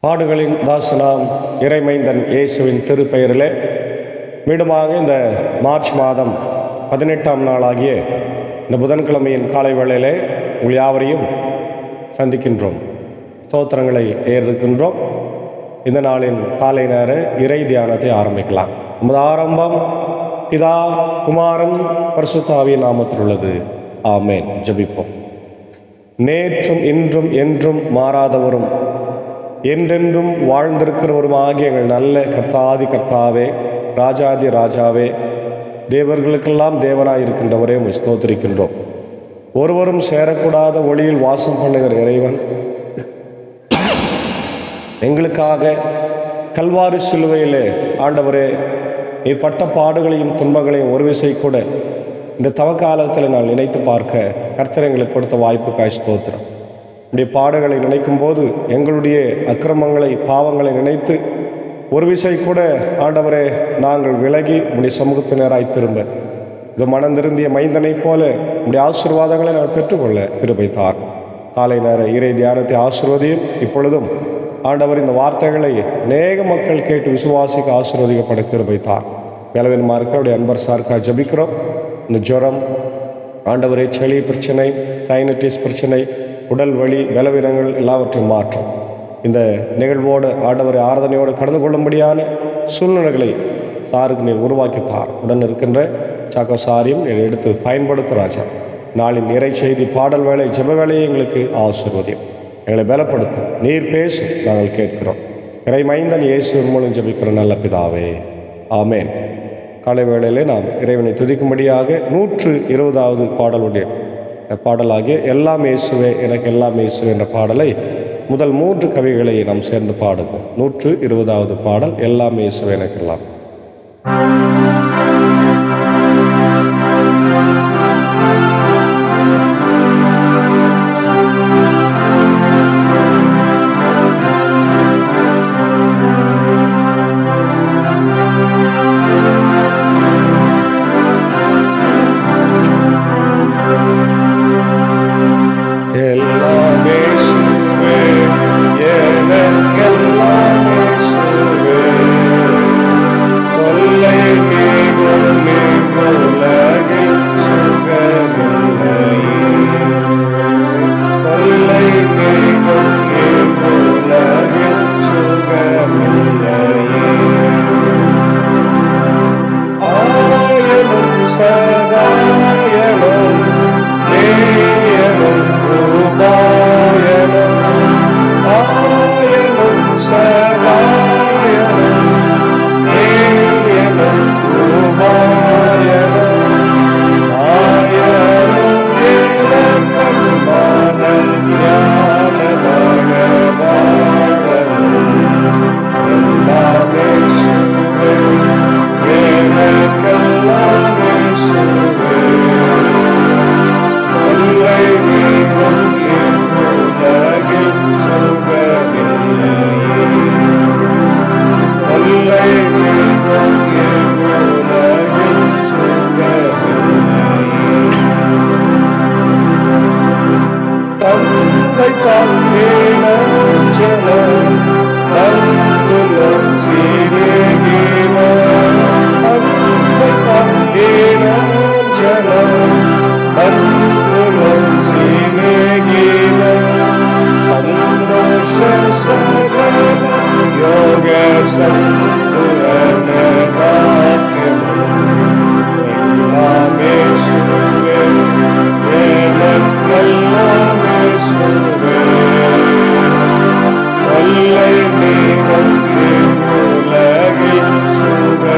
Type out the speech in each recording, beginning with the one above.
பாடுகளின் தாசனாம் இறைமைந்தன் இயேசுவின் திருப்பெயரிலே மீண்டுமாக இந்த மார்ச் மாதம் 18ஆம் நாளாகிய இந்த புதன்கிழமையின் காலை வேளையிலே உங்கள் யாவரையும் சந்திக்கின்றோம். ஸ்தோத்திரங்களை ஏறிருக்கின்றோம். இந்த நாளின் காலை நேர இறை தியானத்தை ஆரம்பிக்கலாம். நமது ஆரம்பம் பிதா குமாரன் பரிசுத்த ஆவியின் நாமத்தில் உள்ளது. ஆமேன். ஜெபிப்போம். நேற்றும் இன்றும் என்றும் மாறாதவரும் என்றென்றும் வாழ்ந்திருக்கிறவருமாகிய எங்கள் நல்ல கர்த்தாதி கர்த்தாவே, ராஜாதி ராஜாவே, தேவர்களுக்கெல்லாம் தேவனாயிருக்கின்றவரே உம்மை ஸ்தோத்திரிக்கின்றோம். ஒருவரும் சேரக்கூடாத ஒளியில் வாசம் பண்ணுகிற இறைவன் எங்களுக்காக கல்வாரி சிலுவையிலே ஆண்டவரே இப்பட்ட பாடுகளையும் துன்பங்களையும் ஒரு விசை கூட இந்த தவக்காலத்தில் நான் நினைத்து பார்க்க கர்த்தர் எங்களுக்கு கொடுத்த வாய்ப்புக்காய் ஸ்தோத்திரம். இப்படி பாடுகளை நினைக்கும் போது எங்களுடைய அக்கிரமங்களை பாவங்களை நினைத்து ஒரு விசை கூட ஆண்டவரே நாங்கள் விலகி உடைய சமூகத்தினராய் திரும்ப இது மனம் திருந்திய மைந்தனைப் போல உடைய ஆசீர்வாதங்களை நான் பெற்றுக்கொள்ள கிருபை தார். காலை நேர இறை தியானத்தை ஆசீர்வதியும். இப்பொழுதும் ஆண்டவர் இந்த வார்த்தைகளை அநேக மக்கள் கேட்டு விசுவாசிக்க ஆசீர்வதிக்கப்பட கிருபை தார். வேலவன் மார்க்கவுடைய அன்பர் சார்க்காக ஜபிக்கிறோம். இந்த ஜுரம் ஆண்டவரே, சளி பிரச்சனை, சைனட்டிஸ் பிரச்சனை, உடல் வலி, பலவீனங்கள் எல்லாவற்றையும் மாற்றும். இந்த நிகழ்வோடு ஆண்டவரை ஆராதனையோடு கடந்து கொள்ளும்படியான சூழ்நிலைகளை சாருக்கு நீர் உருவாக்கித்தார். உடன் இருக்கின்ற சாக்கோ சாரியும் எடுத்து பயன்படுத்த ராஜா. நாளின் இறை செய்தி, பாடல் வேலை, ஜெப வேலையை எங்களுக்கு ஆசீர்வதியும். எங்களை பலப்படுத்தும். நீர் பேசும், நாங்கள் கேட்கிறோம். இறை மைந்தன் இயேசுவின் மூலம் ஜெபிக்கிற நல்ல பிதாவே, ஆமேன். காலை வேளையிலே நாம் இறைவனை துதிக்கும்படியாக 120வது பாடலுடைய பாடலாகிய எல்லாம் இயேசுவே எனக்கு எல்லாம் இயேசுவே என்ற பாடலை முதல் 3 கவிகளை நாம் சேர்ந்து பாடுவோம். 120வது பாடல் எல்லாம் இயேசுவே எனக்கு எல்லாம். சுக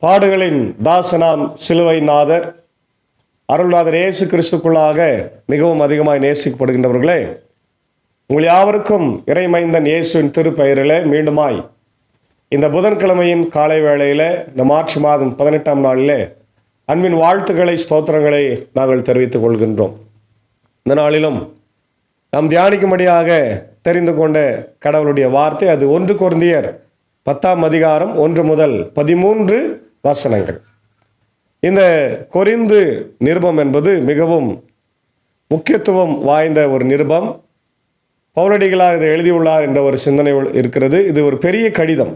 பாடுகளின் தாசனாம் சிலுவை நாதர் அருள்நாதர் இயேசு கிறிஸ்துக்குள்ளாக மிகவும் அதிகமாக நேசிக்கப்படுகின்றவர்களே, உங்கள் யாவருக்கும் இறைமைந்தன் இயேசுவின் திருப்பெயரிலே மீண்டுமாய் இந்த புதன்கிழமையின் காலை வேளையில் இந்த மார்ச் மாதம் 18ஆம் நாளிலே அன்பின் வாழ்த்துக்களை, ஸ்தோத்திரங்களை நாங்கள் தெரிவித்துக் கொள்கின்றோம். இந்த நாளிலும் நாம் தியானிக்கும்படியாக தெரிந்து கொண்ட கடவுளுடைய வார்த்தை அது 1 கொரிந்தியர் 10ஆம் அதிகாரம் 1 முதல் 13 வசனங்கள். இந்த கொரிந்து நிருபம் என்பது மிகவும் முக்கியத்துவம் வாய்ந்த ஒரு நிருபம். பவுலடிகளார் இதை எழுதியுள்ளார் என்ற ஒரு சிந்தனை இருக்கிறது. இது ஒரு பெரிய கடிதம்.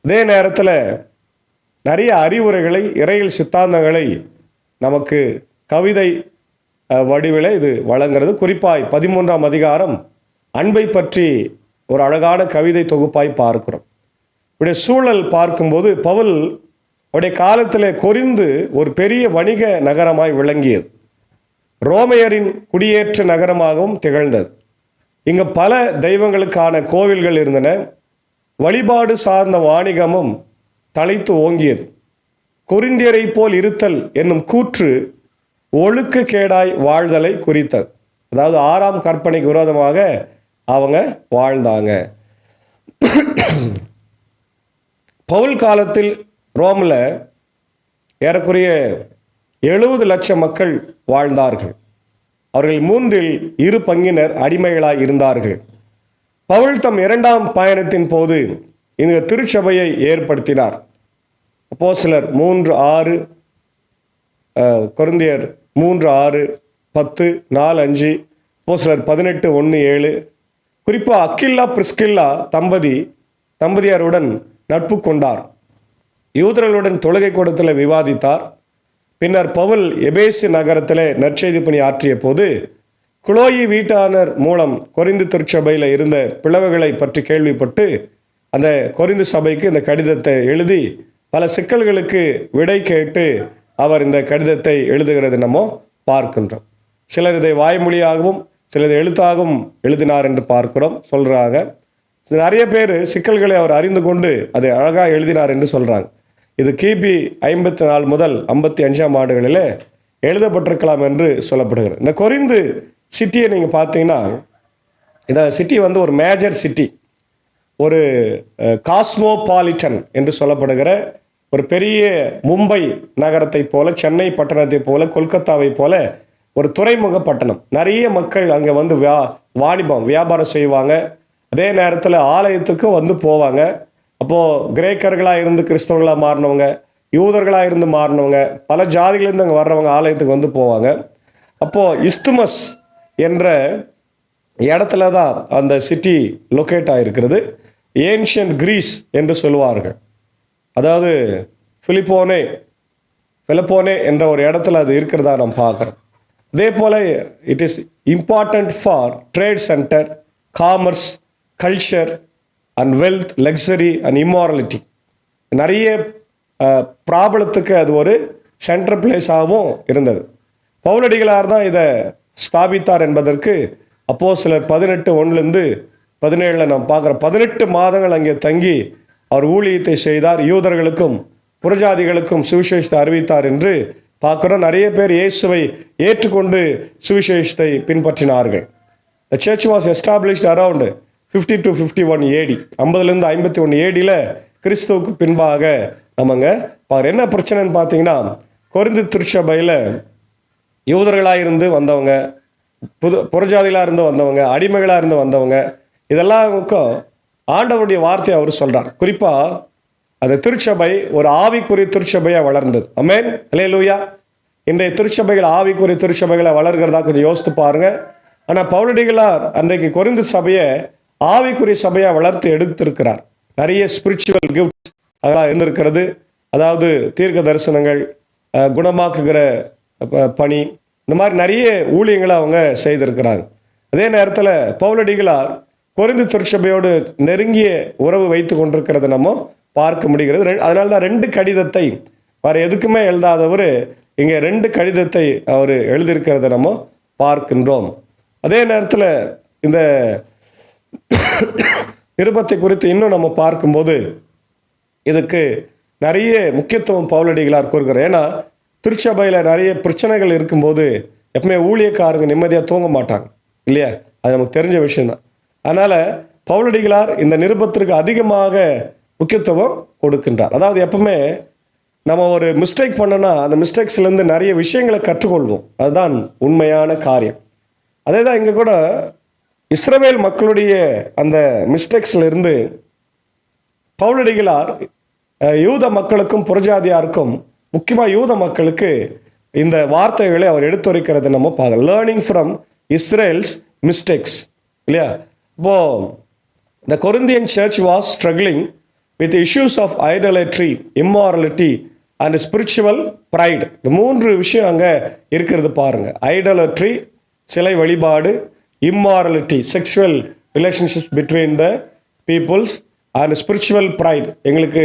அதே நேரத்தில் நிறைய அறிவுரைகளை, இறையியல் சித்தாந்தங்களை நமக்கு கவிதை வடிவில் இது வழங்குகிறது. குறிப்பாய் 13ஆம் அதிகாரம் அன்பை பற்றி ஒரு அழகான கவிதை தொகுப்பாய் பார்க்கிறோம். இப்படிய சூழல் பார்க்கும்போது பவுல் அவருடைய காலத்தில் கொரிந்து ஒரு பெரிய வணிக நகரமாய் விளங்கியது. ரோமையரின் குடியேற்ற நகரமாகவும் திகழ்ந்தது. இங்கு பல தெய்வங்களுக்கான கோவில்கள் இருந்தன. வழிபாடு சார்ந்த வாணிகமும் தலைத்து ஓங்கியது. கொரிந்தியரை போல் இருத்தல் என்னும் கூற்று ஒழுக்க கேடாய் வாழ்தலை குறித்தது. அதாவது 6ஆம் கற்பனைக்கு விரோதமாக அவங்க வாழ்ந்தாங்க. பவுல் காலத்தில் ரோமில் ஏறக்குறைய 70 லட்சம் மக்கள் வாழ்ந்தார்கள். அவர்கள் 3 பங்கினர் அடிமைகளாய் இருந்தார்கள். பவுல் தம் 2ஆம் பயணத்தின் போது இந்த திருச்சபையை ஏற்படுத்தினார். அப்போஸ்தலர் 3:6, கொரிந்தியர் 3:6, 10, 4:5, அப்போஸ்தலர் 18:1-7. குறிப்பாக அக்கில்லா பிரிஸ்கில்லா தம்பதியாருடன் நட்பு கொண்டார். யூதர்களுடன் தொழுகை கூடத்தில் விவாதித்தார். பின்னர் பவுல் எபேசு நகரத்தில் நற்செய்தி பணி ஆற்றிய போது குலோயி வீட்டானர் மூலம் கொரிந்து திருச்சபையில் இருந்த பிளவுகளை பற்றி கேள்விப்பட்டு அந்த கொரிந்து சபைக்கு இந்த கடிதத்தை எழுதி பல சிக்கல்களுக்கு விடை கேட்டு அவர் இந்த கடிதத்தை எழுதுகிறது நம்ம பார்க்கின்றோம். சிலர் இதை வாய்மொழியாகவும் சிலர் எழுத்தாகவும் எழுதினார் என்று சொல்கிறாங்க. நிறைய பேர் சிக்கல்களை அவர் அறிந்து கொண்டு அதை அழகாக எழுதினார் என்று சொல்கிறாங்க. இது கிபி 54 முதல் 55ஆம் ஆண்டுகளில் எழுதப்பட்டிருக்கலாம் என்று சொல்லப்படுகிறது. இந்த கொரிந்து சிட்டியை நீங்கள் பார்த்தீங்கன்னா, இந்த சிட்டி வந்து ஒரு மேஜர் சிட்டி, ஒரு காஸ்மோபாலிட்டன் என்று சொல்லப்படுகிற ஒரு பெரிய மும்பை நகரத்தை போல, சென்னை பட்டணத்தை போல, கொல்கத்தாவை போல ஒரு துறைமுக பட்டணம். நிறைய மக்கள் அங்கே வந்து வியாபாரம் செய்வாங்க. அதே நேரத்தில் ஆலயத்துக்கும் வந்து போவாங்க. அப்போது கிரேக்கர்களாக இருந்து கிறிஸ்தவர்களாக மாறினவங்க, யூதர்களாக இருந்து மாறினவங்க, பல ஜாதிகளிலிருந்து அங்கே வர்றவங்க ஆலயத்துக்கு வந்து போவாங்க. அப்போது இஸ்துமஸ் என்ற இடத்துல தான் அந்த சிட்டி லொக்கேட் ஆகிருக்கிறது. ஏன்ஷியன்ட் கிரீஸ் என்று சொல்லுவார்கள். அதாவது பிலிப்போனே என்ற ஒரு இடத்துல அது இருக்கிறதா நம்ம பார்க்குறோம். அதே போல் it is important for trade centre, commerce, culture and wealth, luxury and immorality. நிறைய ப்ராப்ளத்துக்கு அது ஒரு சென்ட்ரல் பிளேஸாகவும் இருந்தது. பவுலடிகளார் தான் இதை ஸ்தாபித்தார் என்பதற்கு அப்போஸ்தலர் 18:1-17 நாம் பார்க்குறோம். 18 மாதங்கள் அங்கே தங்கி அவர் ஊழியத்தை செய்தார். யூதர்களுக்கும் புறஜாதிகளுக்கும் சுவிசேஷத்தை அறிவித்தார் என்று பார்க்குறோம். நிறைய பேர் இயேசுவை ஏற்றுக்கொண்டு சுவிசேஷத்தை பின்பற்றினார்கள். The church was established around 50 to 51 AD. 50லேருந்து 51 ADயில் கிறிஸ்துவுக்கு பின்பாக நம்மங்க என்ன பிரச்சனைன்னு பார்த்தீங்கன்னா, கொரிந்து திருச்சபையில் யூதர்களாக இருந்து வந்தவங்க, புறஜாதிகளாக இருந்து வந்தவங்க, அடிமைகளாக இருந்து வந்தவங்க, இதெல்லாமுக்கும் ஆண்டவருடைய வார்த்தையை அவர் சொல்கிறார். குறிப்பாக அந்த திருச்சபை ஒரு ஆவிக்குரிய திருச்சபையாக வளர்ந்தது. ஆமென், அல்லேலூயா. இன்றைய திருச்சபைகள் ஆவிக்குரிய திருச்சபைகளை வளர்கிறதா கொஞ்சம் யோசித்து பாருங்கள். ஆனால் பவுலடிகளார் அன்றைக்கு கொரிந்து சபையை ஆவிக்குரிய சபையாக வளர்த்து எடுத்திருக்கிறார். நிறைய ஸ்பிரிச்சுவல் கிஃப்ட்ஸ் அதெல்லாம் இருந்திருக்கிறது. அதாவது தீர்க்க தரிசனங்கள், குணமாக்குகிற பணி, இந்த மாதிரி நிறைய ஊழியங்களை அவங்க செய்திருக்கிறாங்க. அதே நேரத்தில் பவுலடிகளார் கொரிந்து திருச்சபையோடு நெருங்கிய உறவு வைத்து கொண்டிருக்கிறத நம்ம பார்க்க முடிகிறது. அதனால தான் 2 கடிதத்தை, வேறு எதுக்குமே எழுதாதவர் இங்கே 2 கடிதத்தை அவர் எழுதியிருக்கிறத நம்ம பார்க்கின்றோம். அதே நேரத்தில் இந்த நிருபத்தை குறித்து இன்னும் நம்ம பார்க்கும்போது இதுக்கு நிறைய முக்கியத்துவம் பவுலடிகளார் கூறுகிறார். ஏன்னா திருச்சபையில் நிறைய பிரச்சனைகள் இருக்கும்போது எப்பவுமே ஊழியக்காரங்க நிம்மதியாக தூங்க மாட்டாங்க இல்லையா? அது நமக்கு தெரிஞ்ச விஷயம்தான். அதனால் பவுலடிகளார் இந்த நிருபத்திற்கு அதிகமாக முக்கியத்துவம் கொடுக்கின்றார். அதாவது எப்பவுமே நம்ம ஒரு மிஸ்டேக் பண்ணோன்னா அந்த மிஸ்டேக்ஸ்லேருந்து நிறைய விஷயங்களை கற்றுக்கொள்வோம். அதுதான் உண்மையான காரியம். அதே தான் இங்கே கூட இஸ்ரவேல் மக்களுடைய அந்த மிஸ்டேக்ஸ்லேருந்து பவுலடிகளார் யூத மக்களுக்கும் புறஜாதியாருக்கும், முக்கியமாக யூத மக்களுக்கு இந்த வார்த்தைகளை அவர் எடுத்துரைக்கிறதை நம்ம பார்க்கலாம். லேர்னிங் ஃப்ரம் இஸ்ரேல்ஸ் மிஸ்டேக்ஸ் இல்லையா? இப்போது the Corinthian church was struggling with issues of idolatry, immorality and spiritual pride. இந்த 3 விஷயம் அங்கே இருக்கிறது பாருங்கள். ஐடலட்ரி, சிலை வழிபாடு, immorality, sexual relationships between the peoples and spiritual pride. எங்களுக்கு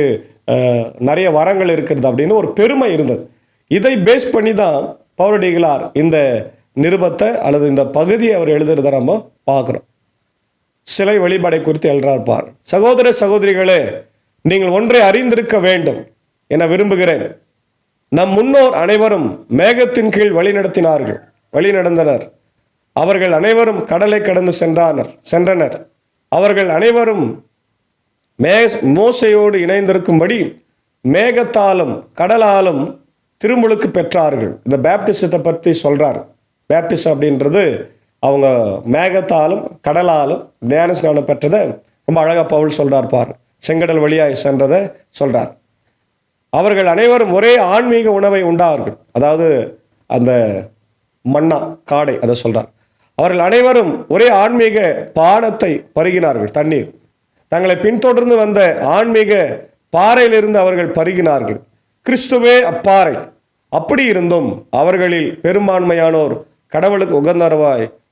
நிறைய வரங்கள் இருக்கிறது அப்படின்னு ஒரு பெருமை இருந்தது. இதை பேஸ் பண்ணி தான் பவுலடிகளார் இந்த நிருபத்தை அல்லது இந்த பகுதியை அவர் எழுதுறதை நம்ம பார்க்குறோம். சிலை வழிபாடை குறித்து எழுறார் பார். சகோதர சகோதரிகளே, நீங்கள் ஒன்றை அறிந்திருக்க வேண்டும் என விரும்புகிறேன். நம் முன்னோர் அனைவரும் மேகத்தின் கீழ் வழிநடந்தனர். அவர்கள் அனைவரும் கடலை கடந்து சென்றனர். அவர்கள் அனைவரும் மோசையோடு இணைந்திருக்கும்படி மேகத்தாலும் கடலாலும் திருமுழுக்கு பெற்றார்கள். இந்த பேப்டிசத்தை பற்றி சொல்றார். பேப்டிசம் அப்படின்றது அவங்க மேகத்தாலும் கடலாலும் ஞான ஸ்நானம் பெற்றதை ரொம்ப அழகாக பவுல் சொல்றார் பார். செங்கடல் வழியாய் சென்றதை சொல்றார். அவர்கள் அனைவரும் ஒரே ஆன்மீக உணவை உண்டார்கள். அதாவது அந்த மன்னா காடை அதை சொல்றார். அவர்கள் அனைவரும் ஒரே ஆன்மீக பானத்தை பருகினார்கள். தண்ணீர் தங்களை பின்தொடர்ந்து வந்த ஆன்மீக பாறையிலிருந்து அவர்கள் பருகினார்கள். கிறிஸ்துவே அப்பாறை. அப்படி இருந்தும் அவர்களில் பெரும்பான்மையானோர் கடவுளுக்கு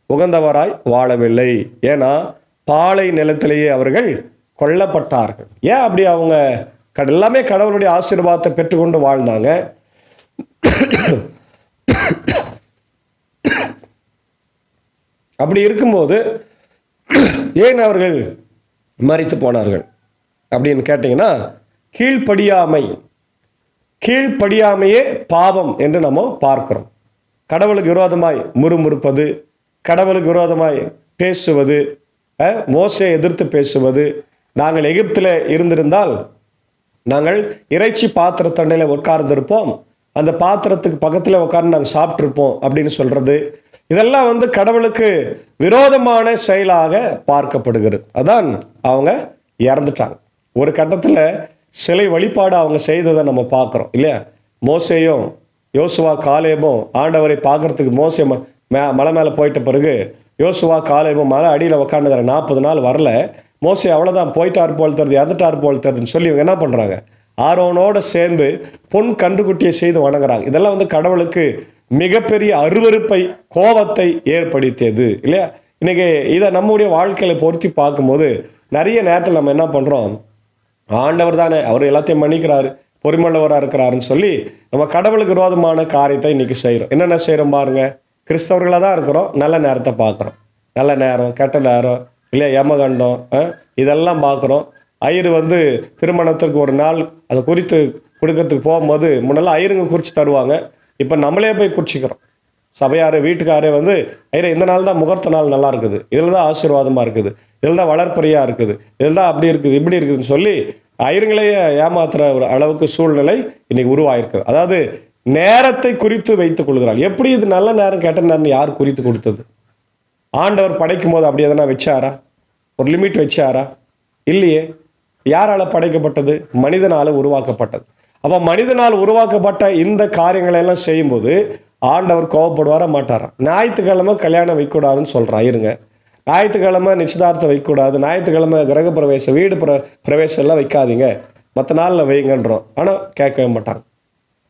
உகந்தவராய் வாழவில்லை. ஏன்னா பாலை நிலத்திலேயே அவர்கள் கொல்லப்பட்டார்கள். ஏன் அப்படி? அவங்க எல்லாமே கடவுளுடைய ஆசீர்வாதத்தை பெற்றுக்கொண்டு வாழ்ந்தாங்க. அப்படி இருக்கும்போது ஏன் அவர்கள் மரித்து போனார்கள் அப்படின்னு கேட்டிங்கன்னா, கீழ்ப்படியாமையே பாவம் என்று நம்ம பார்க்கிறோம். கடவுளுக்கு விரோதமாய் முறுமுறுப்பது, கடவுளுக்கு விரோதமாய் பேசுவது, மோசையை எதிர்த்து பேசுவது. நாங்கள் எகிப்தில் இருந்திருந்தால் நாங்கள் இறைச்சி பாத்திர தண்டையில் உட்கார்ந்துருப்போம், அந்த பாத்திரத்துக்கு பக்கத்தில் உட்கார்ந்து நாங்கள் சாப்பிட்ருப்போம் அப்படின்னு சொல்கிறது. இதெல்லாம் கடவுளுக்கு விரோதமான செயலாக பார்க்கப்படுகிறது. அதான் அவங்க இறந்துட்டாங்க. ஒரு கட்டத்தில் சிலை வழிபாடு அவங்க செய்ததை நம்ம பார்க்குறோம் இல்லையா? மோசேயும் யோசுவா காலேபும் ஆண்டவரை பார்க்கறதுக்கு மோசே மலை மேலே போயிட்ட பிறகு யோசுவா காலேபும் மலை அடியில் உட்காந்துக்கிற 40 நாள் வரல. மோசே அவ்வளோதான், போயிட்டார் போல் தருது, இறந்துட்டார் போல் தருதுன்னு சொல்லி இவங்க என்ன பண்ணுறாங்க? ஆரோனோடு சேர்ந்து பொன் கன்றுக்குட்டியை செய்து வணங்குறாங்க. இதெல்லாம் கடவுளுக்கு மிகப்பெரிய அருவருப்பை, கோபத்தை ஏற்படுத்தியது இல்லையா? இன்னைக்கு இதை நம்முடைய வாழ்க்கையில பொருத்தி பார்க்கும்போது நிறைய நேரத்தில் நம்ம என்ன பண்ணுறோம்? ஆண்டவர் தானே, அவர் எல்லாத்தையும் மன்னிக்கிறாரு, பொறுமையுள்ளவராக இருக்கிறாருன்னு சொல்லி நம்ம கடவுளுக்கு விரோதமான காரியத்தை இன்னைக்கு செய்கிறோம். என்னென்ன செய்கிறோம் பாருங்க. கிறிஸ்தவர்களாக தான் இருக்கிறோம், நல்ல நேரத்தை பார்க்குறோம். நல்ல நேரம், கெட்ட நேரம் இல்லையா, யமகண்டம், இதெல்லாம் பார்க்குறோம். ஐயர் திருமணத்திற்கு ஒரு நாள் அதை குறித்து கொடுக்கறதுக்கு போகும்போது முன்னெல்லாம் ஐயருங்க குறித்து தருவாங்க. இப்போ நம்மளே போய் குறிச்சிக்கிறோம். சபையார் வீட்டுக்காரே ஐயரை இந்த நாள் தான் முகூர்த்த நாள் நல்லா இருக்குது, இதில் தான் ஆசீர்வாதமாக இருக்குது, இதில் தான் வளர்ப்பறையாக இருக்குது, இதில் தான் அப்படி இருக்குது இப்படி இருக்குதுன்னு சொல்லி ஐயருங்களையே ஏமாத்துற ஒரு அளவுக்கு சூழ்நிலை இன்னைக்கு உருவாயிருக்குது. அதாவது நேரத்தை குறித்து வைத்துக் கொள்கிறாள். எப்படி இது நல்ல நேரம் கெட்ட நேரம் யார் குறித்து கொடுத்தது? ஆண்டவர் படைக்கும் போது அப்படி எதனா வச்சாரா? ஒரு லிமிட் வச்சாரா? இல்லையே. யாரால் படைக்கப்பட்டது? மனிதனால் உருவாக்கப்பட்டது. அப்போ மனிதனால் உருவாக்கப்பட்ட இந்த காரியங்களை எல்லாம் செய்யும்போது ஆண்டவர் கோவப்படுவார மாட்டாரா? ஞாயிற்றுக்கிழமை கல்யாணம் வைக்கக்கூடாதுன்னு சொல்கிறான் இருங்க, ஞாயிற்றுக்கிழமை நிச்சயதார்த்தம் வைக்கக்கூடாது, ஞாயிற்றுக்கிழமை கிரக பிரவேசம், வீடு பிரவேசம் எல்லாம் வைக்காதீங்க, மற்ற நாளில் வைங்கன்றோம். ஆனால் கேட்கவே மாட்டாங்க.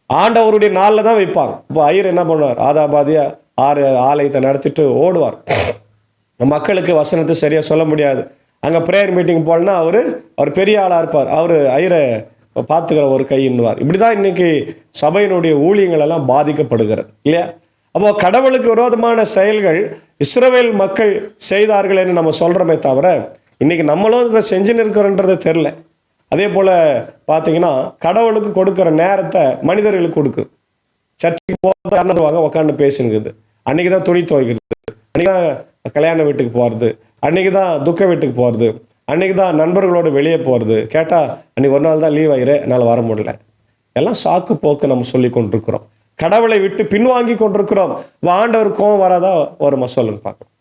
ஆண்டவருடைய நாளில் தான் வைப்பாங்க. இப்போ ஐயர் என்ன பண்ணுவார்? ஆதாபாதியாக ஆலயத்தை நடத்திட்டு ஓடுவார். மக்களுக்கு வசனத்தை சரியாக சொல்ல முடியாது. அங்கே ப்ரேயர் மீட்டிங் போலன்னா அவர் பெரிய ஆளாக இருப்பார், அவர் ஐயரை பார்த்துக்கிற ஒரு கைன்னுவார். இப்படி தான் இன்னைக்கு சபையினுடைய ஊழியங்கள் எல்லாம் பாதிக்கப்படுகிறது இல்லையா? அப்போ கடவுளுக்கு விரோதமான செயல்கள் இஸ்ரவேல் மக்கள் செய்தார்கள் என்று நம்ம சொல்கிறோமே தவிர இன்னைக்கு நம்மளும் இதை செஞ்சுன்னு இருக்கிறோன்றது தெரில. அதே போல் பார்த்தீங்கன்னா கடவுளுக்கு கொடுக்குற நேரத்தை மனிதர்களுக்கு கொடுக்கு. சர்ச்சுக்கு போகிறது உட்காந்து பேசுனுக்குது, அன்றைக்கி தான் துணி துவைக்கிறது, அன்றைக்கி தான் கல்யாண வீட்டுக்கு போகிறது, அன்றைக்கி தான் துக்க வீட்டுக்கு போகிறது, அன்றைக்கி தான் நண்பர்களோடு வெளியே போகிறது. கேட்டால் அன்றைக்கி ஒரு நாள் தான் லீவ் ஆகிரு, என்னால் வர முடியல. எல்லாம் சாக்கு போக்கு நம்ம சொல்லி கொண்டிருக்கிறோம். கடவுளை விட்டு பின்வாங்கி கொண்டிருக்கிறோம். ஆண்டவர் கோபம் வராதா வருமா சொல்லுங்க பார்க்கலாம்.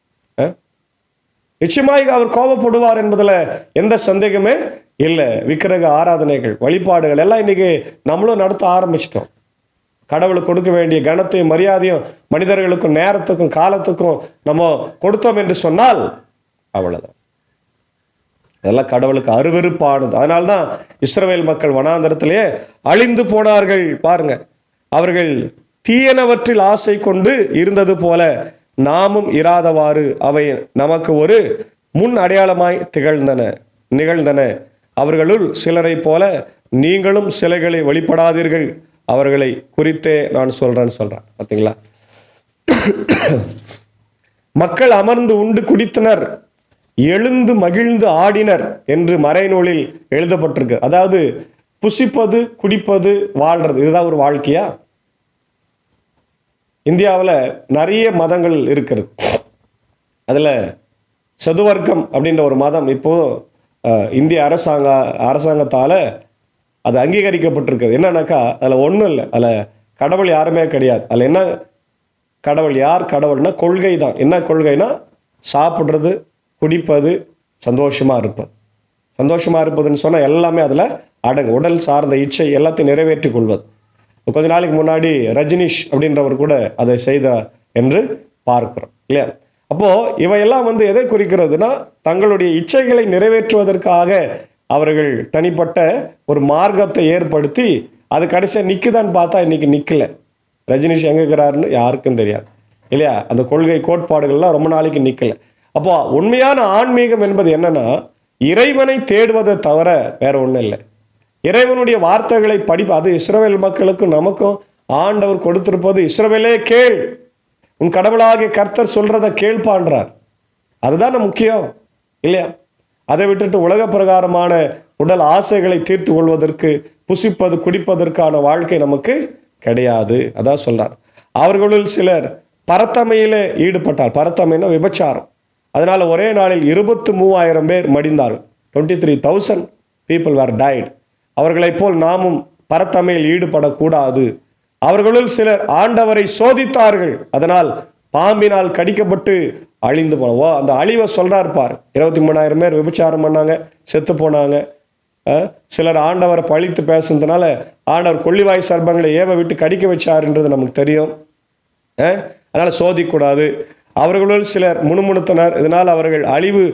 நிச்சயமாக அவர் கோபப்படுவார் என்பதில் எந்த சந்தேகமே இல்லை. விக்கிரக ஆராதனைகள், வழிபாடுகள் எல்லாம் இன்னைக்கு நம்மளும் நடத்த ஆரம்பிச்சிட்டோம். கடவுளுக்கு கொடுக்க வேண்டிய கனத்தையும் மரியாதையும் மனிதர்களுக்கும் நேரத்துக்கும் காலத்துக்கும் நம்ம கொடுத்தோம் என்று சொன்னால் அவ்வளவுதான். அதெல்லாம் கடவுளுக்கு அருவருப்பானது. அதனால்தான் இஸ்ரவேல் மக்கள் வனாந்தரத்திலே அழிந்து போனார்கள். பாருங்க, அவர்கள் தீயனவற்றில் ஆசை கொண்டு இருந்தது போல நாமும் இராதவாறு அவை நமக்கு ஒரு முன் அடையாளமாய் நிகழ்ந்தன. அவர்களுள் சிலரை போல நீங்களும் சிலைகளை வழிபடாதீர்கள், அவர்களை குறித்தே நான் சொல்றேன்னு பார்த்தீங்களா? மக்கள் அமர்ந்து உண்டு குடித்தனர், எழுந்து மகிழ்ந்து ஆடினர் என்று மறைநூலில் எழுதப்பட்டிருக்கு. அதாவது புசிப்பது, குடிப்பது, வாழ்றது, இதுதான் ஒரு வாழ்க்கையா? இந்தியாவில் நிறைய மதங்கள் இருக்கிறது. அதில் சதுவர்க்கம் அப்படின்ற ஒரு மதம் இப்போது இந்திய அரசாங்கத்தால் அது அங்கீகரிக்கப்பட்டிருக்கு. என்னன்னாக்கா அதில் ஒன்றும் இல்லை, அதில் கடவுள் யாருமே கிடையாது. அதில் என்ன கடவுள், யார் கடவுள்னா கொள்கை தான். என்ன கொள்கைனா சாப்பிட்றது, குடிப்பது, சந்தோஷமாக இருப்பதுன்னு சொன்னால் எல்லாமே அதில் அடங்கு. உடல் சார்ந்த இச்சை எல்லாத்தையும் நிறைவேற்றி கொள்வது. கொஞ்ச நாளைக்கு முன்னாடி ரஜினிஷ் அப்படின்றவர் கூட அதை செய்தார் என்று பார்க்கிறோம் இல்லையா? அப்போது இவையெல்லாம் எதை குறிக்கிறதுனா தங்களுடைய இச்சைகளை நிறைவேற்றுவதற்காக அவர்கள் தனிப்பட்ட ஒரு மார்க்கத்தை ஏற்படுத்தி அது கடைசியாக நிற்குதான்னு பார்த்தா இன்னைக்கு நிற்கல. ரஜினிஷ் எங்கே இருக்கிறாருன்னு யாருக்கும் தெரியாது இல்லையா? அந்த கொள்கை கோட்பாடுகள்லாம் ரொம்ப நாளைக்கு நிற்கல. அப்போ உண்மையான ஆன்மீகம் என்பது என்னன்னா இறைவனை தேடுவதை தவிர வேற ஒன்றும் இல்லை. இறைவனுடைய வார்த்தைகளை அது இஸ்ரவேல் மக்களுக்கும் நமக்கும் ஆண்டவர் கொடுத்திருப்பது, இஸ்ரவேலே கேள், உன் கடவுளாகிய கர்த்தர் சொல்றத கேள்பான்றார். அதுதான் முக்கியம் இல்லையா? அதை விட்டுட்டு உலக பிரகாரமான உடல் ஆசைகளை தீர்த்து கொள்வதற்கு, புசிப்பது குடிப்பதற்கான வாழ்க்கை நமக்கு கிடையாது. அதான் சொல்றார். அவர்களுள் சிலர் பரத்தமையிலே ஈடுபட்டார். பரத்தமைன்னா விபச்சாரம். அதனால ஒரே நாளில் 23,000 பேர் மடிந்தார்கள். 23,000 people were died. அவர்களைப் போல் நாமும் பரத்தமையில் ஈடுபடக்கூடாது. அவர்களுள் சிலர் ஆண்டவரை சோதித்தார்கள், அதனால் பாம்பினால் கடிக்கப்பட்டு அழிந்து போனோம். அந்த அழிவை சொல்றார் பார். 23,000 பேர் விபச்சாரம் பண்ணாங்க, செத்து போனாங்க. சிலர் ஆண்டவரை பழித்து பேசுனதுனால ஆண்டவர் கொள்ளிவாய் சர்ப்பங்களை ஏவ விட்டு கடிக்க வச்சாருன்றது நமக்கு தெரியும். அதனால சோதிக்கூடாது. அவர்களுள் சிலர் முணுமுணுத்தனர், இதனால் அவர்கள் அழிவு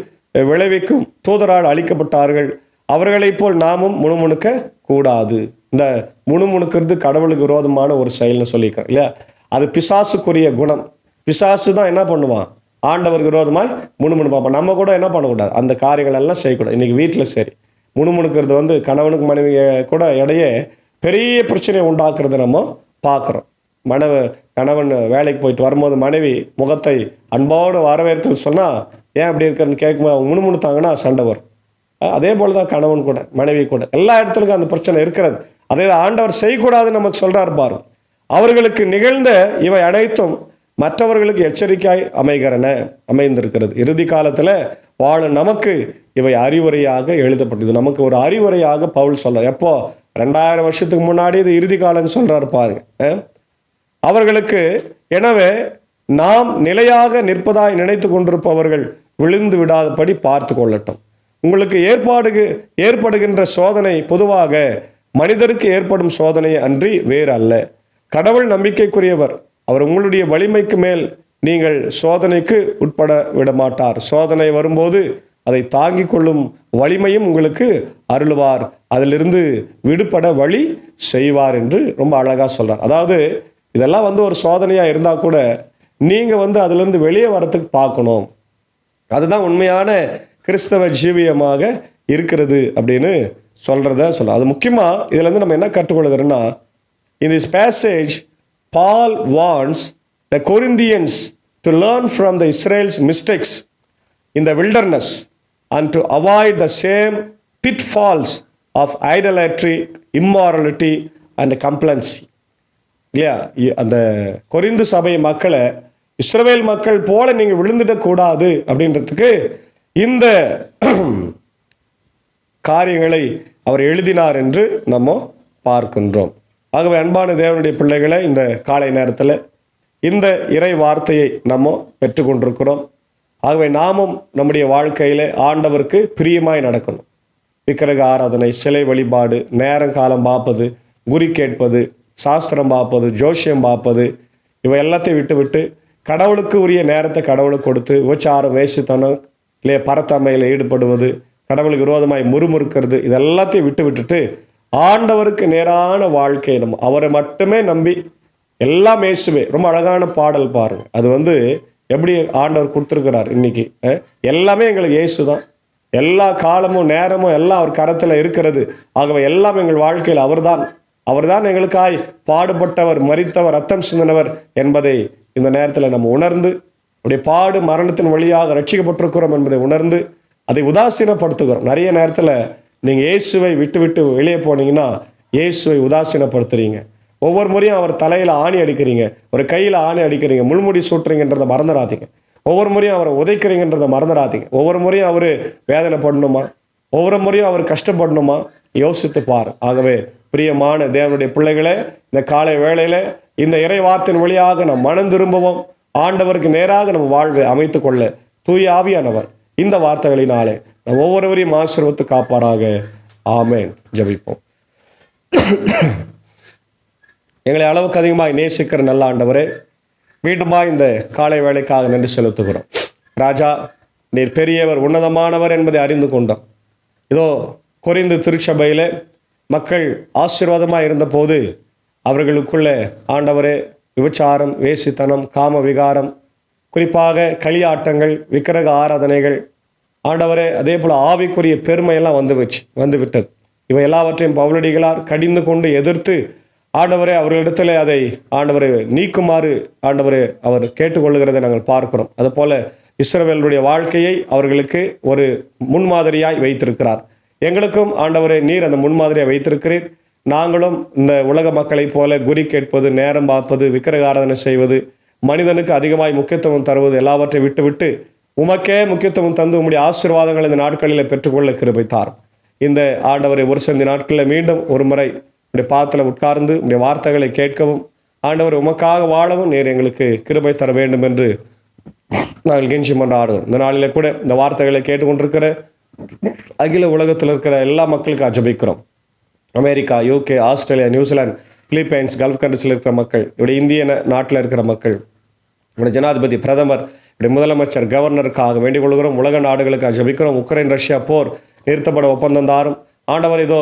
விளைவிக்கும் தூதரால் அழிக்கப்பட்டார்கள். அவர்களைப் போல் நாமும் முணுமுணுக்க கூடாது. இந்த முணுமுணுக்கிறது கடவுளுக்கு விரோதமான ஒரு செயல்னு சொல்லியிருக்கோம் இல்லையா? அது பிசாசுக்குரிய குணம். பிசாசு தான் என்ன பண்ணுவான்? ஆண்டவருக்கு விரோதமாய் முணுமுணுப்பான். நம்ம கூட என்ன பண்ணக்கூடாது? அந்த காரியங்கள் எல்லாம் செய்யக்கூடாது. இன்னைக்கு வீட்டில் சரி முணுமுணுக்கிறது கணவனுக்கு மனைவி கூட இடையே பெரிய பிரச்சனையை உண்டாக்குறத நம்ம பார்க்குறோம். கணவன் வேலைக்கு போயிட்டு வரும்போது மனைவி முகத்தை அன்போடு வரவேற்கன்னு சொன்னால் ஏன் அப்படி இருக்கிறன்னு கேட்கும்போது அவங்க முணுமுணுத்தாங்கன்னா சண்டை வரும். அதே போல தான் கணவன் கூட மனைவி கூட எல்லா இடத்துலையும் அந்த பிரச்சனை இருக்கிறது. அதே ஆண்டவர் செய்யக்கூடாதுன்னு நமக்கு சொல்றார் பாரு. அவர்களுக்கு நிகழ்ந்த இவை அனைத்தும் மற்றவர்களுக்கு எச்சரிக்கையாய் அமைந்திருக்கிறது. இறுதி காலத்தில் வாழ நமக்கு இவை அறிவுரையாக எழுதப்பட்டது. நமக்கு ஒரு அறிவுரையாக பவுல் சொல்றார். எப்போ? 2000 வருஷத்துக்கு முன்னாடி இது இறுதி காலம்னு சொல்றாரு பாருங்க. அவர்களுக்கு எனவே நாம் நிலையாக நிற்பதாய் நினைத்து கொண்டிருப்பவர்கள் விழுந்து விடாதபடி பார்த்து கொள்ளட்டும். உங்களுக்கு ஏற்படுகின்ற சோதனை பொதுவாக மனிதருக்கு ஏற்படும் சோதனை அன்றி வேறு அல்ல. கடவுள் நம்பிக்கைக்குரியவர். அவர் உங்களுடைய வலிமைக்கு மேல் நீங்கள் சோதனைக்கு உட்பட விட மாட்டார். சோதனை வரும்போது அதை தாங்கிக் கொள்ளும் வலிமையும் உங்களுக்கு அருள்வார். அதிலிருந்து விடுபட வழி செய்வார் என்று ரொம்ப அழகாக சொல்றார். அதாவது இதெல்லாம் ஒரு சோதனையாக இருந்தால் கூட நீங்கள் அதிலிருந்து வெளியே வரத்துக்கு பார்க்கணும். அதுதான் உண்மையான கிறிஸ்தவ ஜீவியமாக இருக்கிறது அப்படின்னு சொல்றத அது முக்கியமாக இதுலேருந்து நம்ம என்ன கற்றுக்கொள்கிறோன்னா, in this passage Paul wants the Corinthians to learn from the Israel's mistakes in the wilderness and to avoid the same pitfalls of idolatry, immorality and complacency. இல்லையா? அந்த கொரிந்து சபை மக்களை இஸ்ரவேல் மக்கள் போல நீங்கள் விழுந்துடக்கூடாது அப்படின்றதுக்கு இந்த காரியங்களை அவர் எழுதினார் என்று நம்ம பார்க்கின்றோம். ஆகவே அன்பான தேவனுடைய பிள்ளைகளை, இந்த காலை நேரத்தில் இந்த இறை வார்த்தையை நம்ம பெற்றுக்கொண்டிருக்கிறோம். ஆகவே நாமும் நம்முடைய வாழ்க்கையில் ஆண்டவருக்கு பிரியமாய் நடக்கணும். விக்கிரக ஆராதனை, சிலை வழிபாடு, நேரம் காலம் பார்ப்பது, குறி கேட்பது, சாஸ்திரம் பார்ப்பது, ஜோசியம் பார்ப்பது, இவை எல்லாத்தையும் விட்டு கடவுளுக்கு உரிய நேரத்தை கடவுளுக்கு கொடுத்து விபச்சாரம், வேசித்தனம், இல்லையா பரத்தமையில் ஈடுபடுவது, கடவுளுக்கு விரோதமாய் முறுமுறுக்கிறது, இதெல்லாத்தையும் விட்டுட்டு ஆண்டவருக்கு நேரான வாழ்க்கை நம்ம அவரை மட்டுமே நம்பி எல்லாம் இயேசுவே. ரொம்ப அழகான பாடல் பாருங்க. அது எப்படி ஆண்டவர் கொடுத்துருக்கிறார். இன்னைக்கு எல்லாமே எங்களுக்கு இயேசு தான். எல்லா காலமும் நேரமும் எல்லாம் அவர் கரத்தில் இருக்கிறது. ஆகவே எல்லாம் எங்கள் வாழ்க்கையில் அவர்தான் எங்களுக்காய் பாடுபட்டவர், மரித்தவர், ரத்தம் சிந்தினவர் என்பதை இந்த நேரத்தில் நம்ம உணர்ந்து, அவருடைய பாடு மரணத்தின் வழியாக ரட்சிக்கப்பட்டிருக்கிறோம் என்பதை உணர்ந்து அதை உதாசீனப்படுத்துகிறோம். நிறைய நேரத்தில் நீங்கள் இயேசுவை விட்டு வெளியே போனீங்கன்னா இயேசுவை உதாசீனப்படுத்துறீங்க. ஒவ்வொரு முறையும் அவர் தலையில் ஆணி அடிக்கிறீங்க, ஒரு கையில் ஆணி அடிக்கிறீங்க, முள்முடி சூட்டுறீங்கன்றதை மறந்துடாதீங்க. ஒவ்வொரு முறையும் அவரை உதைக்கிறீங்கன்றதை மறந்துடாதீங்க. ஒவ்வொரு முறையும் அவர் வேதனைப்படணுமா, ஒவ்வொரு முறையும் அவர் கஷ்டப்படணுமா, யோசித்து பார். ஆகவே பிரியமான தேவனுடைய பிள்ளைகளே, இந்த காலை வேளையில் இந்த இறை வார்த்தையின் வழியாக நாம் மனம் திரும்பவும் ஆண்டவருக்கு நேராக நம்ம வாழ்வை அமைத்து கொள்ள தூய ஆவியானவர் இந்த வார்த்தைகளினாலே நம் ஒவ்வொருவரையும் ஆசீர்வதித்து காப்பாராக. ஆமென். ஜெபிப்போம். எங்களை அளவுக்கு அதிகமாக நேசிக்கிற நல்ல ஆண்டவரே, மீண்டுமா இந்த காலை வேளைக்காக நன்றி செலுத்துகிறோம். ராஜா, நீர் பெரியவர், உன்னதமானவர் என்பதை அறிந்து கொண்டோம். இதோ கொரிந்து திருச்சபையில் மக்கள் ஆசீர்வாதமாக இருந்தபோது அவர்களுக்குள்ளே ஆண்டவரே விபச்சாரம், வேசித்தனம், காம விகாரம், குறிப்பாக களியாட்டங்கள், விக்கிரக ஆராதனைகள், ஆண்டவரே அதே போல் ஆவிக்குரிய பெருமையெல்லாம் வந்துவிட்டது. இவை எல்லாவற்றையும் பவுலடிகளார் கடிந்து கொண்டு எதிர்த்து ஆண்டவரே அவர்களிடத்தில் அதை ஆண்டவரை நீக்குமாறு ஆண்டவரை அவர் கேட்டுக்கொள்ளுகிறதை நாங்கள் பார்க்கிறோம். அதுபோல இஸ்ரவேலுடைய வாழ்க்கையை அவர்களுக்கு ஒரு முன்மாதிரியாய் வைத்திருக்கிறார். எங்களுக்கும் ஆண்டவரே நீர் அந்த முன்மாதிரியை வைத்திருக்கிறீர். நாங்களும் இந்த உலக மக்களைப் போல குறி கேட்பது, நேரம் பார்ப்பது, விக்கிரக ஆராதனை செய்வது, மனிதனுக்கு அதிகமாய் முக்கியத்துவம் தருவது எல்லாவற்றை விட்டு உமக்கே முக்கியத்துவம் தந்து உம்முடைய ஆசீர்வாதங்கள் இந்த நாட்களில் பெற்றுக்கொள்ள கிருபை தாரும். இந்த ஆண்டவரை ஒரு சில நாட்களில் மீண்டும் ஒரு முறை உடைய பாதத்தில் உட்கார்ந்து உடைய வார்த்தைகளை கேட்கவும் ஆண்டவர் உமக்காக வாழவும் நீர் எங்களுக்கு கிருபை தர வேண்டும் என்று நாங்கள் கெஞ்சி மன்றாடுகிறோம். இந்த நாளில் கூட இந்த வார்த்தைகளை கேட்டுக்கொண்டிருக்கிற அகில உலகத்தில் இருக்கிற எல்லா மக்களுக்காக ஜெபிக்கிறோம். America, UK, Australia, New Zealand, Philippines, gulf கண்ட்ரிஸில் இருக்கிற மக்கள், இப்படி இந்திய நாட்டில் இருக்கிற மக்கள், இப்படி ஜனாதிபதி, பிரதமர், இப்படி முதலமைச்சர், கவர்னருக்காக வேண்டிக் கொள்கிறோம். உலக நாடுகளுக்காக ஜெபிக்கிறோம். உக்ரைன் ரஷ்யா போர் நிறுத்தப்பட ஒப்பந்தம் தாரும். ஆண்டவர் இதோ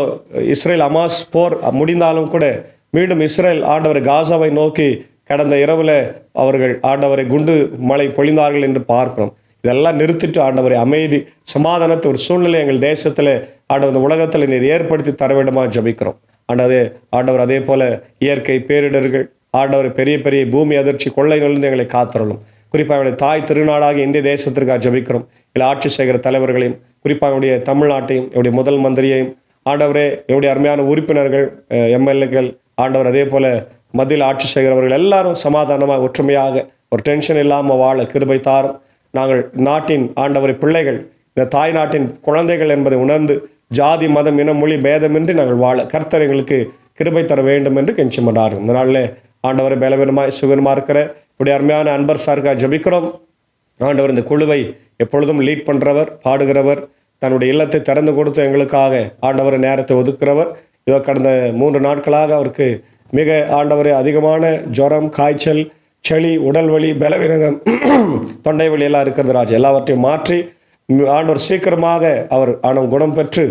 இஸ்ரேல் ஹமாஸ் போர் முடிந்தாலும் கூட மீண்டும் இஸ்ரேல் ஆண்டவர் காசாவை நோக்கி கடந்த இரவில் அவர்கள் ஆண்டவரை குண்டு மழை பொழிந்தார்கள் என்று பார்க்கிறோம். இதெல்லாம் நிறுத்திட்டு ஆண்டவரை அமைதி, சமாதானத்தை, ஒரு சூழ்நிலை எங்கள் தேசத்தில் ஆண்டவர் இந்த உலகத்தில் நீர் ஏற்படுத்தி தர வேண்டுமா ஜபிக்கிறோம். ஆண்டவர் அதே போல இயற்கை பேரிடர்கள், ஆண்டவர் பெரிய பெரிய பூமி அதிர்ச்சி, கொள்ளைகளிலிருந்து எங்களை காத்தரலும். குறிப்பாக அவருடைய தாய் திருநாடாக இந்திய தேசத்திற்காக ஜபிக்கிறோம். இல்லை ஆட்சி செய்கிற தலைவர்களையும், குறிப்பாக அவருடைய தமிழ்நாட்டையும், என்னுடைய முதல் மந்திரியையும், ஆண்டவரே என்னுடைய அருமையான உறுப்பினர்கள், MLAக்கள், ஆண்டவர் அதே போல மத்தியில் ஆட்சி செய்கிறவர்கள் எல்லாரும் சமாதானமாக ஒற்றுமையாக ஒரு டென்ஷன் இல்லாமல் வாழ கிருபை தாரும். நாங்கள் நாட்டின் ஆண்டவரை பிள்ளைகள், இந்த தாய் நாட்டின் குழந்தைகள் என்பதை உணர்ந்து ஜாதி, மதம், இனம், மொழி பேதமின்றி நாங்கள் வாழ கர்த்தர் எங்களுக்கு கிருபை தர வேண்டும் என்று கெஞ்சி மன்றாடுறோம். இந்த நாளில் ஆண்டவரை பலவீனமாய் சுகமாக இருக்கிற இப்படி அருமையான அன்பர் சாருக்காக ஜபிக்கிறோம். ஆண்டவர் இந்த குழுவை எப்பொழுதும் லீட் பண்ணுறவர், பாடுகிறவர், தன்னுடைய இல்லத்தை திறந்து கொடுத்து எங்களுக்காக ஆண்டவரை நேரத்தை ஒதுக்குறவர். இதோ கடந்த 3 நாட்களாக அவருக்கு மிக ஆண்டவரை அதிகமான ஜுரம், காய்ச்சல், சளி, உடல் வலி, பலவீனம், தொண்டை வலி எல்லாம் இருக்கிறது. ராஜா எல்லாவற்றையும் மாற்றி ஆண்டவர் சீக்கிரமாக அவர் குணம் பெற்று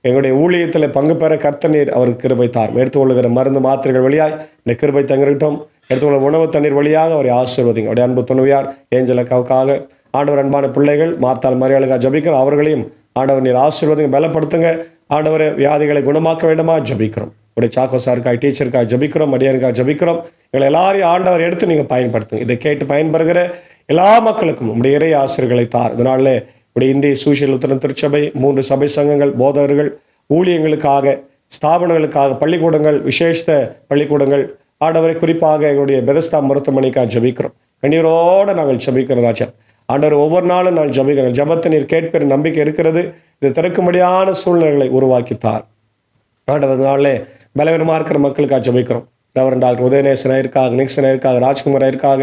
எங்களுடைய ஊழியத்தில் பங்கு பெற கர்த்தர் அவருக்கு கிருபை தாரும். எடுத்துக்கொள்ளுகிற மருந்து மாத்திரைகள் வழியாய் இந்த கிருபை தங்கிட்டோம். எடுத்துக்கொள்ள உணவு தண்ணீர் வழியாக அவரை ஆசீர்வதிங்க. அவருடைய அன்பு துணைவியார் ஏஞ்சலுக்காக ஆண்டவர் அன்பான பிள்ளைகள் மார்த்தாள் மரியாளுக்காக ஜபிக்கிறோம். அவர்களையும் ஆண்டவர் நீர் ஆசீர்வதிங்க, பலப்படுத்துங்க. ஆண்டவரை வியாதிகளை குணமாக்க வேண்டுமா ஜபிக்கிறோம். உடைய சாக்கோ சாருக்காய், டீச்சருக்காக ஜபிக்கிறோம், மடியாருக்காக ஜபிக்கிறோம். எங்களை எல்லாரையும் ஆண்டவர் எடுத்து நீங்கள் பயன்படுத்துங்க. இதை கேட்டு பயன்பெறுகிற எல்லா மக்களுக்கும் உடைய இறை ஆசிரியர்களை தார். இதனால உடைய இந்திய சூசியல் உத்தரன் திருச்சபை, 3 சபை சங்கங்கள், போதகர்கள், ஊழியங்களுக்காக, ஸ்தாபனங்களுக்காக, பள்ளிக்கூடங்கள், விசேஷ பள்ளிக்கூடங்கள், ஆண்டவரை குறிப்பாக எங்களுடைய பெதஸ்தா மருத்துவமனைக்காக ஜெபிக்கிறோம். கண்ணீரோடு நாங்கள் ஜெபிக்கிறோம் ராஜா. ஆண்டவர் ஒவ்வொரு நாளும் நான் ஜெபிக்கிறேன். ஜெபத்தை நீர் கேட்கிற நம்பிக்கை இருக்கிறது. இது திறக்கும்படியான சூழ்நிலைகளை உருவாக்கித்தார். ஆண்டவர் நாளிலே பலவீனமாக இருக்கிற மக்களுக்காக ஜெபிக்கிறோம். ரெவரண்ட் டாக்டர் உதயநேசன் ஐயருக்காக, நிக்சன் ஐயருக்காக, ராஜ்குமார் ஐயருக்காக,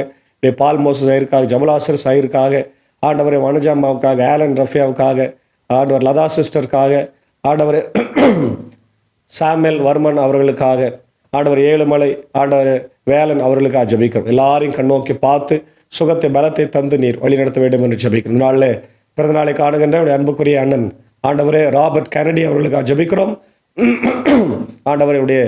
பால் மோசஸ் ஐயருக்காக, ஜபலாசர் ஐயருக்காக, ஆண்டவரை வனஜாமாவுக்காக, ஆலன் ரஃபியாவுக்காக, ஆண்டவர் லதா சிஸ்டருக்காக, ஆண்டவர் சாமுவேல் வர்மன் அவர்களுக்காக, ஆண்டவர் ஏழுமலை, ஆண்டவர் வேலன் அவர்களுக்காக ஜெபிக்கிறோம். எல்லாரையும் கண்ணோக்கி பார்த்து சுகத்தை பலத்தை தந்து நீர் வழிநடத்த வேண்டும் என்று ஜெபிக்கிறோம். இந்த நாளில் பிறந்தநாளை காணுகின்ற அன்புக்குரிய அண்ணன் ஆண்டவரே ராபர்ட் கெனடி அவர்களுக்காக ஜெபிக்கிறோம். ஆண்டவருடைய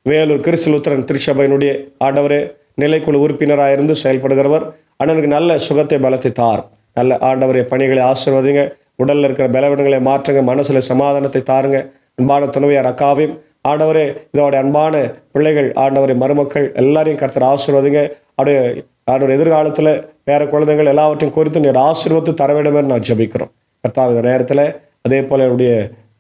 வேலூர் கிறிஸ்து லுத்தரன் திருச்சபையினுடைய ஆண்டவரே நிலைக்குழு உறுப்பினராக இருந்து செயல்படுகிறவர். அண்ணனுக்கு நல்ல சுகத்தை பலத்தை தார். நல்ல ஆண்டவரை பணிகளை ஆசீர்வதிங்க. உடலில் இருக்கிற பலவீனங்களை மாற்றுங்க. மனசில் சமாதானத்தை தாருங்க. அன்பான துணைவியார் அக்காவையும் ஆண்டவரே, இதோடைய அன்பான பிள்ளைகள், ஆண்டவரை மருமக்கள் எல்லாரையும் கர்த்தர் ஆசீர்வதிங்க. ஆண்டவர் எதிர்காலத்தில் வேறு குழந்தைகள் எல்லாவற்றையும் குறித்து நீர் ஆசீர்வத்து தர வேண்டும் என்று நான் ஜெபிக்கிறோம். கர்த்தாவே இந்த நேரத்தில் அதே போல் என்னுடைய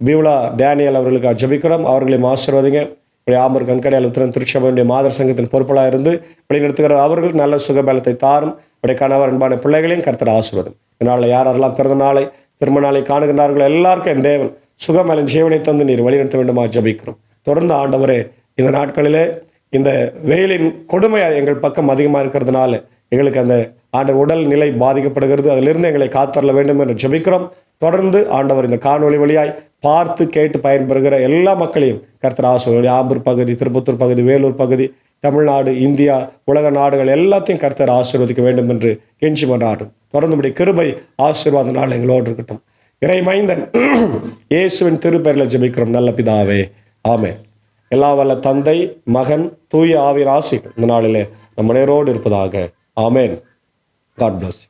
பியூலா டேனியல் அவர்களுக்காக ஜெபிக்கிறோம். அவர்களையும் ஆசீர்வதிங்க. ஆம்பர் கண்கடையால் உத்திரன் திருச்சபையுடைய மாதர் சங்கத்தின் பொறுப்பாக இருந்து வழிநடத்துகிற அவர்கள் நல்ல சுகபலத்தை தாரும். அவருடைய கணவர் அன்பான பிள்ளைகளையும் கர்த்தர் ஆசீர்வதும். இதனால் யாரெல்லாம் பிறந்த நாளை திருமண நாளை காணுகின்றார்களோ எல்லாருக்கும் என் தேவன் சுகமலின் ஜீவனை தந்து நீர் வழிநடத்த வேண்டுமா ஜெபிக்கிறோம். தொடர்ந்து ஆண்டவரே, இந்த நாட்களிலே இந்த வெயிலின் கொடுமை எங்கள் பக்கம் அதிகமாக இருக்கிறதுனால எங்களுக்கு அந்த ஆண்டவர் உடல் நிலை பாதிக்கப்படுகிறது. அதிலிருந்து எங்களை காத்தரல வேண்டும் என்று ஜெபிக்கிறோம். தொடர்ந்து ஆண்டவர் இந்த காணொளி வழியாய் பார்த்து கேட்டு பயன்பெறுகிற எல்லா மக்களையும் கர்த்தர் ஆசீர்வதிங்க. ஆம்பூர் பகுதி, திருப்பத்தூர் பகுதி, வேலூர் பகுதி, தமிழ்நாடு, இந்தியா, உலக நாடுகள் எல்லாத்தையும் கர்த்தர் ஆசீர்வதிக்க வேண்டும் என்று கெஞ்சி மன்றாடும். தொடர்ந்து கிருபை ஆசீர்வாத நாள் எங்களோடு இருக்கட்டும். இறைமைந்தன் இயேசுவின் திருப்பெயரில் ஜெபிக்கிறோம் நல்ல பிதாவே, ஆமென். எல்லா வல்ல தந்தை, மகன், தூய ஆவியின் ஆசீர்வாதம் இந்த நாளிலே நம் அனைவரோடு இருப்பதாக. ஆமென். God bless you.